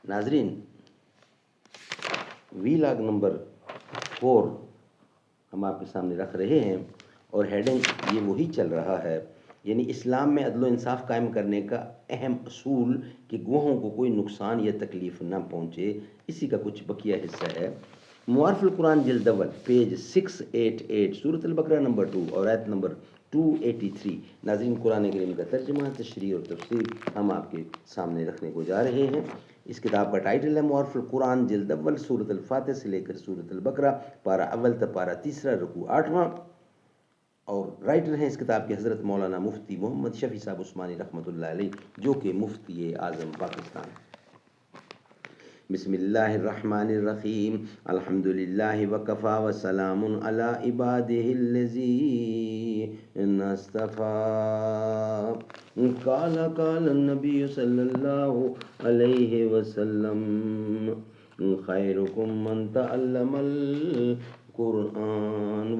ناظرین، وی log number 4 ہم آپ کے سامنے رکھ رہے ہیں اور ہیڈنگ یہ وہی چل رہا ہے، یعنی اسلام میں عدل و انصاف قائم کرنے کا اہم اصول کہ گواہوں کو کوئی نقصان یا تکلیف نہ پہنچے، اسی کا کچھ بقیہ حصہ ہے۔ معارف القرآن جلد اول پیج 688 سورۃ البقرہ نمبر 2 اور آیت نمبر 283۔ ناظرین، قرآن کریم کا ترجمہ، تشریح اور تفسیر ہم آپ کے سامنے رکھنے کو جا رہے ہیں۔ اس کتاب کا ٹائٹل ہے معارف القرآن جلد اول، سورۃ الفاتح سے لے کر سورۃ البقرہ، پارہ اول تا پارہ تیسرا، رکوع 8واں، اور رائٹر ہیں اس کتاب کے حضرت مولانا مفتی محمد شفیع صاحب عثمانی رحمۃ اللہ علیہ، جو کہ مفتی اعظم پاکستان۔ بسم اللہ الرحمن الرحیم، الحمد للہ وکفا وسلام علی عبادہ الذین اصطفیٰ۔ قال النبی صلی اللہ علیہ وسلم، خیرکم من تعلم القرآن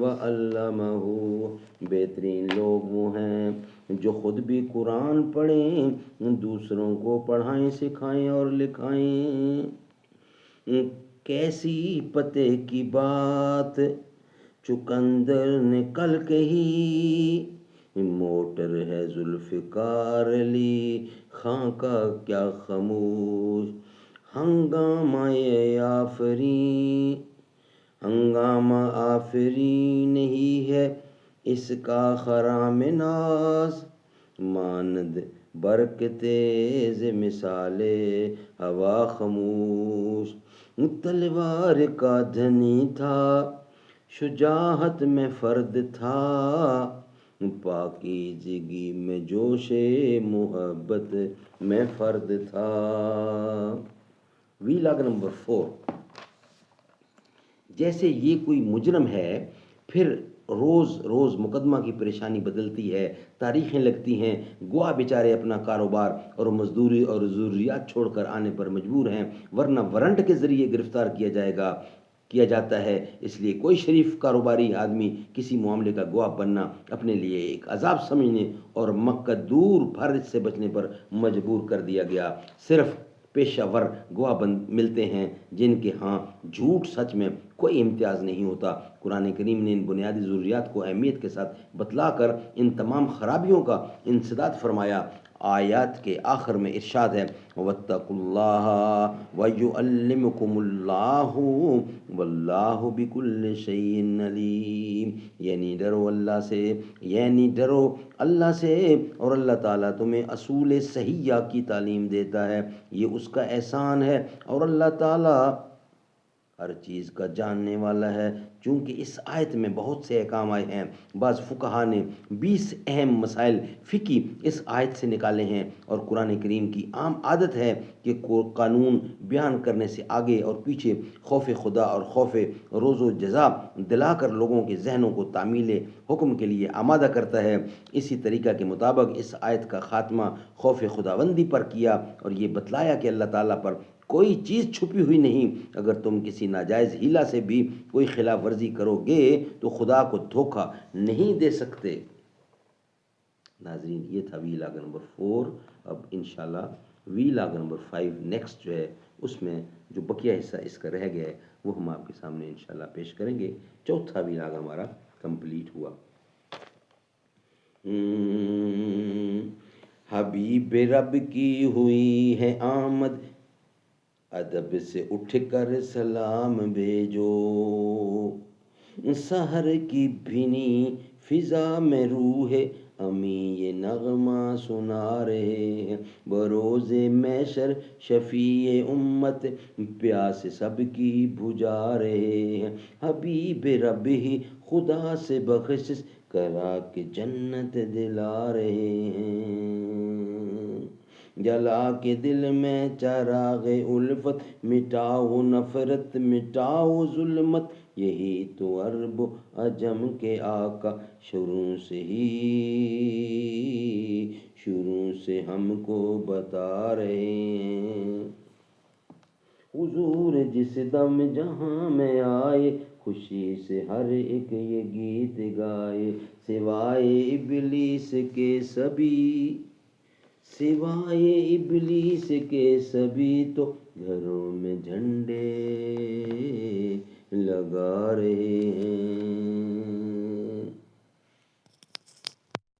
وعلمہ۔ بہترین لوگ وہ ہیں جو خود بھی قرآن پڑھیں، دوسروں کو پڑھائیں، سکھائیں اور لکھائیں۔ کیسی پتے کی بات چقندر نے کل کہی، موٹر ہے ذوالفقار علی خاں کا کیا خموش۔ ہنگامہ آفری نہیں ہے اس کا خرام ناز، ماند برق تیز مثال ہوا خموش۔ تلوار کا دھنی تھا، شجاعت میں فرد تھا، پاکیزگی میں جوش محبت میں فرد تھا۔ وی لاگ نمبر 4۔ جیسے یہ کوئی مجرم ہے، پھر روز روز مقدمہ کی پریشانی بدلتی ہے، تاریخیں لگتی ہیں، گواہ بیچارے اپنا کاروبار اور مزدوری اور ضروریات چھوڑ کر آنے پر مجبور ہیں، ورنہ وارنٹ کے ذریعے گرفتار کیا جاتا ہے۔ اس لیے کوئی شریف کاروباری آدمی کسی معاملے کا گواہ بننا اپنے لیے ایک عذاب سمجھنے اور مکہ دور بھر سے بچنے پر مجبور کر دیا گیا۔ صرف پیشہ ور گواہ ملتے ہیں جن کے ہاں جھوٹ سچ میں کوئی امتیاز نہیں ہوتا۔ قرآن کریم نے ان بنیادی ضروریات کو اہمیت کے ساتھ بتلا کر ان تمام خرابیوں کا انسداد فرمایا۔ آیات کے آخر میں ارشاد ہے، وَاتَّقُوا اللَّهَ وَيُعَلِّمُكُمُ اللَّهُ وَاللَّهُ بِكُلِّ شَيْءٍ عَلِيمٌ۔ یعنی ڈرو اللہ سے اور اللہ تعالیٰ تمہیں اصول صحیحہ کی تعلیم دیتا ہے، یہ اس کا احسان ہے، اور اللہ تعالیٰ ہر چیز کا جاننے والا ہے۔ چونکہ اس آیت میں بہت سے احکام آئے ہیں، بعض فقہا نے 20 اہم مسائل فقہی اس آیت سے نکالے ہیں، اور قرآن کریم کی عام عادت ہے کہ قانون بیان کرنے سے آگے اور پیچھے خوف خدا اور خوف روز و جزا دلا کر لوگوں کے ذہنوں کو تعمیل حکم کے لیے آمادہ کرتا ہے۔ اسی طریقہ کے مطابق اس آیت کا خاتمہ خوف خداوندی پر کیا اور یہ بتلایا کہ اللہ تعالیٰ پر کوئی چیز چھپی ہوئی نہیں، اگر تم کسی ناجائز ہیلہ سے بھی کوئی خلاف ورزی کرو گے تو خدا کو دھوکہ نہیں دے سکتے۔ ناظرین، یہ تھا وی لاگ نمبر 4۔ اب انشاءاللہ وی لاگ نمبر 5 نیکسٹ جو ہے، اس میں جو بقیہ حصہ اس کا رہ گیا ہے وہ ہم آپ کے سامنے انشاءاللہ پیش کریں گے۔ چوتھا وی لاگ ہمارا کمپلیٹ ہوا۔ حبیب رب کی ہوئی ہے آمد، ادب سے اٹھ کر سلام بھیجو، سحر کی بھینی فضا میں روح امی یہ نغمہ سنا رہے ہیں، بروز محشر شفیع امت پیاس سب کی بجھا رہے ہیں، حبیب رب ہی خدا سے بخشش کرا کے جنت دلا رہے ہیں، جلا کے دل میں چراغ الفت، مٹاؤ نفرت مٹاؤ ظلمت، یہی تو عرب و عجم کے آقا شروع سے ہم کو بتا رہے ہیں۔ حضور جس دم جہاں میں آئے، خوشی سے ہر ایک یہ گیت گائے، سوائے ابلیس کے سوائے ابلیس کے سبھی تو گھروں میں جھنڈے لگا رہے ہیں.